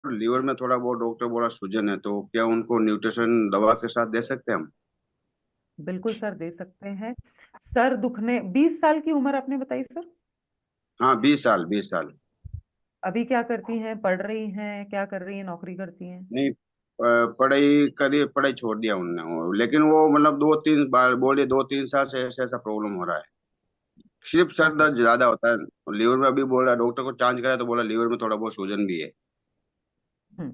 Liver में थोड़ा बहुत डॉक्टर बोला सूजन है, तो क्या उनको न्यूट्रिशन दवा के साथ दे सकते हैं हम? बिल्कुल सर, दे सकते हैं। सर दुखने, 20 साल की उम्र आपने बताई सर? हाँ, 20 साल 20 साल। अभी क्या करती हैं, पढ़ रही हैं, क्या कर रही हैं, नौकरी करती हैं? नहीं, पढ़ाई करी, पढ़ाई छोड़ दिया उनने लेकिन वो मतलब 2-3 बार बोले, 2-3 साल से ऐसा ऐसा प्रॉब्लम हो रहा है। सिर्फ सर ओके। दर्द ज्यादा होता है लीवर में। अभी बोला डॉक्टर को जांच करा तो बोला लीवर में थोड़ा बहुत सूजन भी है। हम्म।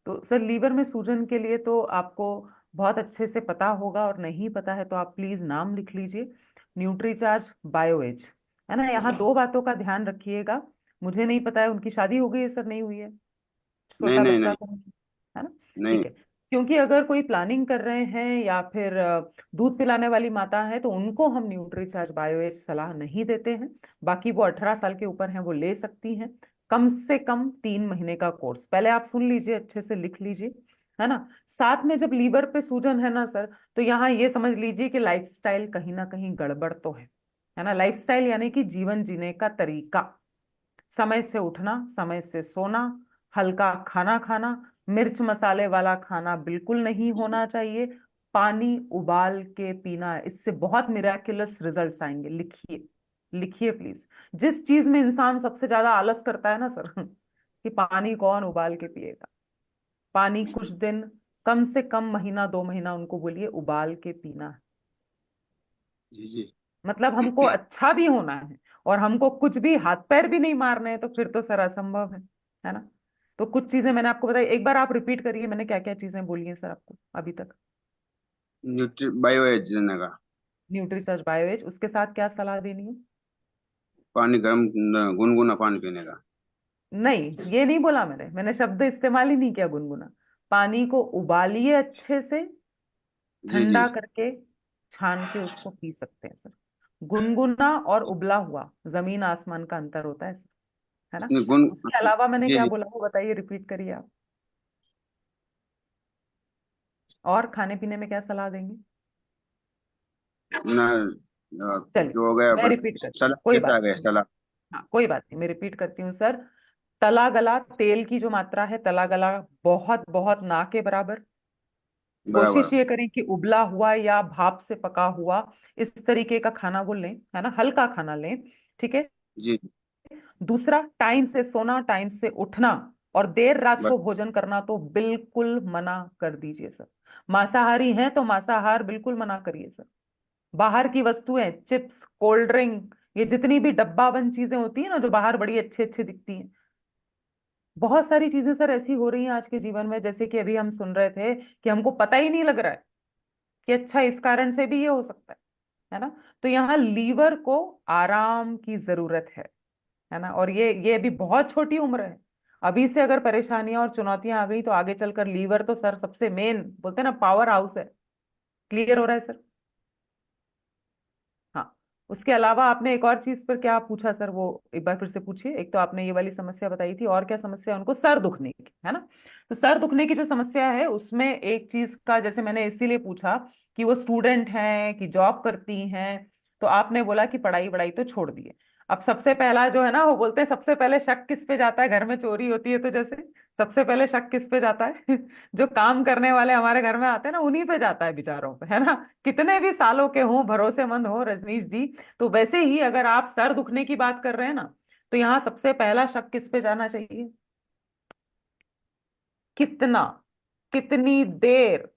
तो सर लीवर में सूजन के लिए तो आपको बहुत अच्छे से पता होगा, और नहीं पता है तो आप प्लीज नाम लिख लीजिए। न्यूट्रीचार्ज बायोएज, है ना। यहाँ दो बातों का ध्यान रखिएगा। मुझे नहीं पता है उनकी शादी हो गई है सर, नहीं हुई है? नहीं छोटा नहीं बच्चा नहीं। तो नहीं, है ना। नहीं। ठीक है। क्योंकि अगर कोई प्लानिंग कर रहे हैं या फिर दूध पिलाने वाली माता है, तो उनको हम न्यूट्रीचार्ज बायोएज सलाह नहीं देते हैं। बाकी वो 18 साल के ऊपर हैं, वो ले सकती हैं। कम से कम 3 महीने का कोर्स, पहले आप सुन लीजिए, अच्छे से लिख लीजिए, है ना। साथ में जब लीवर पे सूजन है ना सर, तो यहाँ ये समझ लीजिए कि लाइफस्टाइल कहीं ना कहीं गड़बड़ तो है ना। लाइफस्टाइल यानी कि जीवन जीने का तरीका। समय से उठना, समय से सोना, हल्का खाना खाना, मिर्च मसाले वाला खाना बिल्कुल नहीं होना चाहिए। पानी उबाल के पीना, इससे बहुत मिराक्युलस रिजल्ट्स आएंगे। लिखिए, लिखिए प्लीज। जिस चीज में इंसान सबसे ज्यादा आलस करता है ना सर, कि पानी कौन उबाल के पिएगा। पानी कुछ दिन, कम से कम महीना 2 महीना उनको बोलिए उबाल के पीना है। जी जी। मतलब हमको अच्छा भी होना है, और हमको कुछ भी हाथ पैर भी नहीं मारने हैं, तो फिर तो सर असंभव है ना। तो कुछ चीजें मैंने आपको बताई, एक बार आप रिपीट करिए, मैंने क्या क्या चीजें बोली हैं सर आपको अभी तक। न्यूट्री बायो एज देने का। न्यूट्री सर्च बायोएज, उसके साथ क्या सलाह देनी है? पानी गर्म, गुनगुना पानी पीने का। नहीं, ये नहीं बोला मैंने, मैंने शब्द इस्तेमाल ही नहीं किया गुनगुना। पानी को उबालिए अच्छे से, जी जी। ठंडा करके छान के उसको पी सकते हैं सर। गुनगुना और उबला हुआ जमीन आसमान का अंतर होता है सर, है ना। नहीं, गुन उसके अलावा मैंने जी क्या जी। बोला वो बताइए, रिपीट करिए आप। और खाने पीने में क्या सलाह देंगे? ना, चलिए, जो हो गया मैं रिपीट करती हूँ, सलाद कोई कैसा आ बात गया नहीं। सलाद? हाँ कोई बात नहीं, मैं रिपीट करती हूँ सर। तला गला तेल की जो मात्रा है, तला गला बहुत बहुत ना के बराबर। बराबर। कोशिश ये करें कि उबला हुआ या भाप से पका हुआ इस तरीके का खाना वो लें, है ना, हल्का खाना लें। ठीक है। जी। दूसरा, टाइम से सोना, टाइम से उठना, और देर रात बस। को भोजन करना तो बिल्कुल मना कर दीजिए सर। मांसाहारी हैं तो मांसाहार बिल्कुल मना करिए सर। बाहर की वस्तुएं, चिप्स, कोल्ड ड्रिंक, ये जितनी भी डब्बा बंद चीजें होती है ना, जो बाहर बड़ी अच्छी अच्छी दिखती हैं, बहुत सारी चीजें सर ऐसी हो रही हैं आज के जीवन में, जैसे कि अभी हम सुन रहे थे कि हमको पता ही नहीं लग रहा है कि अच्छा इस कारण से भी ये हो सकता है ना। तो यहाँ लीवर को आराम की जरूरत है ना। और ये अभी बहुत छोटी उम्र है। अभी से अगर परेशानियां और चुनौतियां आ गई, तो आगे चलकर लीवर तो सर सबसे मेन, बोलते हैं ना, पावर हाउस है। क्लियर हो रहा है सर? हाँ। उसके अलावा आपने एक और चीज पर क्या पूछा सर, वो एक बार फिर से पूछिए। एक तो आपने ये वाली समस्या बताई थी, और क्या समस्या है उनको? सर दुखने की, है ना। तो सर दुखने की जो समस्या है, उसमें एक चीज का, जैसे मैंने इसीलिए पूछा कि वो स्टूडेंट हैं कि जॉब करती हैं, तो आपने बोला कि पढ़ाई वढ़ाई तो छोड़ दिए। अब सबसे पहला जो है ना, वो बोलते हैं सबसे पहले शक किस पे जाता है, घर में चोरी होती है तो जैसे सबसे पहले शक किस पे जाता है? जो काम करने वाले हमारे घर में आते हैं ना, उन्हीं पे जाता है बेचारों पे, है ना। कितने भी सालों के हों, भरोसेमंद हो रजनीश जी। तो वैसे ही अगर आप सर दुखने की बात कर रहे हैं ना, तो यहाँ सबसे पहला शक किस पे जाना चाहिए? कितना, कितनी देर,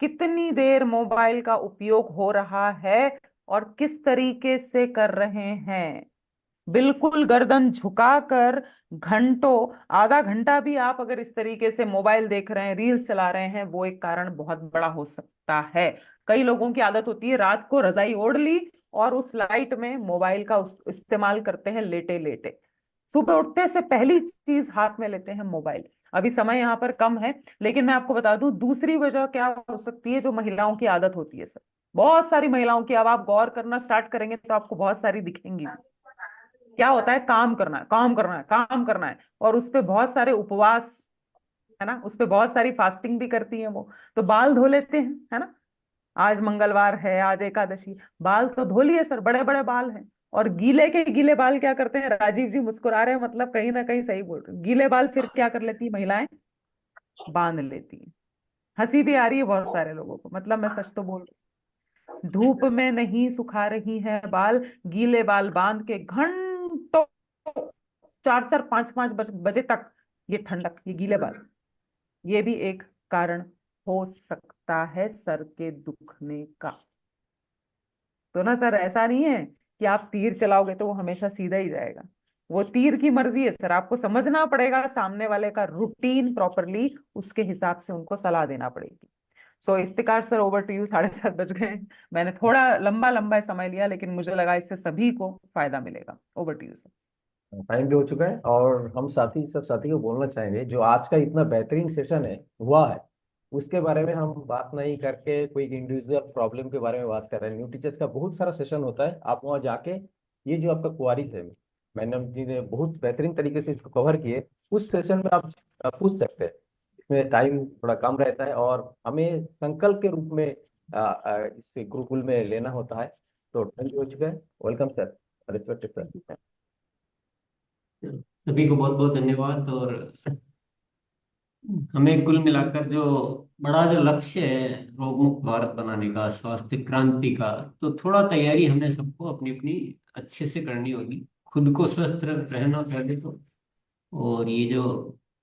कितनी देर मोबाइल का उपयोग हो रहा है, और किस तरीके से कर रहे हैं। बिल्कुल गर्दन झुकाकर, घंटों, आधा घंटा भी आप अगर इस तरीके से मोबाइल देख रहे हैं, रील्स चला रहे हैं, वो एक कारण बहुत बड़ा हो सकता है। कई लोगों की आदत होती है रात को रजाई ओढ़ ली, और उस लाइट में मोबाइल का इस्तेमाल करते हैं लेटे लेटे। सुबह उठते से पहली चीज हाथ में लेते हैं मोबाइल। अभी समय यहाँ पर कम है, लेकिन मैं आपको बता दूं दूसरी वजह क्या हो सकती है, जो महिलाओं की आदत होती है सर। बहुत सारी महिलाओं की, अब आप गौर करना स्टार्ट करेंगे तो आपको बहुत सारी दिखेंगी। क्या होता है, काम करना है, काम करना है, काम करना है, और उस पे बहुत सारे उपवास, है ना, उस पे बहुत सारी फास्टिंग भी करती हैं वो। तो बाल धो लेते हैं, है ना। आज मंगलवार है, आज एकादशी, बाल तो धो लिए सर, बड़े बड़े बाल हैं, और गीले के गीले बाल क्या करते हैं? राजीव जी मुस्कुरा रहे हैं, मतलब कहीं ना कहीं सही बोल रहे हैं। गीले बाल फिर क्या कर लेती है महिलाएं? बांध लेती हैं। हंसी भी आ रही है बहुत सारे लोगों को, मतलब मैं सच तो बोल रही हूँ। धूप में नहीं सुखा रही है बाल, गीले बाल बांध के घंटों, 4-4 5-5 बजे तक ये ठंडक, ये गीले बाल, ये भी एक कारण हो सकता है सर के दुखने का। तो ना सर, ऐसा नहीं है कि आप तीर चलाओगे तो वो हमेशा सीधा ही जाएगा। वो तीर की मर्जी है सर, आपको समझना पड़ेगा सामने वाले का रूटीन प्रॉपरली, उसके हिसाब से उनको सलाह देना पड़ेगी। So Iftikhar sir, over to you. 7:30 बज गए। मैंने थोड़ा लंबा लंबा समय लिया, लेकिन मुझे लगा इससे सभी को फायदा मिलेगा। Over to you sir. Time भी हो चुका है और हम साथी सब साथी को बोलना चाहेंगे जो आज का इतना बेहतरीन सेशन है हुआ है, उसके बारे में हम बात नहीं करके कोई इंडिविजुअल प्रॉब्लम के बारे में बात कर रहे हैं। न्यू टीचर्स का बहुत सारा सेशन होता है, आप वहाँ जाके ये जो आपका क्वारीज है, मैडम जी ने बहुत बेहतरीन तरीके से इसको कवर किए, उस सेशन में आप पूछ सकते हैं। इसमें टाइम थोड़ा कम रहता है और हमें संकल्प के रूप में इसे गुरुकुल में लेना होता है। तो टाइम भी हो चुका है। Welcome sir, respected sir. सभी को बहुत बहुत धन्यवाद। और हमें कुल मिलाकर जो बड़ा जो लक्ष्य है रोग मुक्त भारत बनाने का, स्वास्थ्य क्रांति का, तो थोड़ा तैयारी हमें सबको अपनी अपनी अच्छे से करनी होगी। खुद को स्वस्थ रहना पहले तो, और ये जो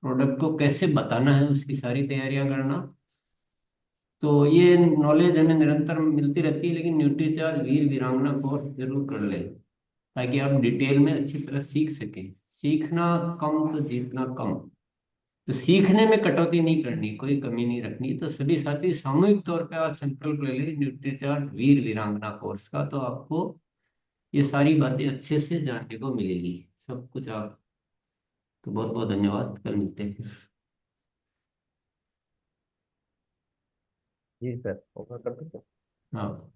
प्रोडक्ट को कैसे बताना है उसकी सारी तैयारियां करना। तो ये नॉलेज हमें निरंतर मिलती रहती है, लेकिन न्यूट्रीचार्ज वीर वीरांगना कोर्स जरूर कर ले, ताकि आप डिटेल में अच्छी तरह सीख सकें। सीखना कम तो जीतना कम। तो सीखने में कटौती नहीं करनी, कोई कमी नहीं रखनी। तो सभी साथी सामूहिक तौर पे आज संकल्प ले लें न्यूट्रीचार्ज वीर वीरांगना कोर्स का, तो आपको ये सारी बातें अच्छे से जानने को मिलेगी, सब कुछ आप। तो बहुत बहुत धन्यवाद, कल मिलते हैं। जी सर, ओके कर दो सर। हाँ।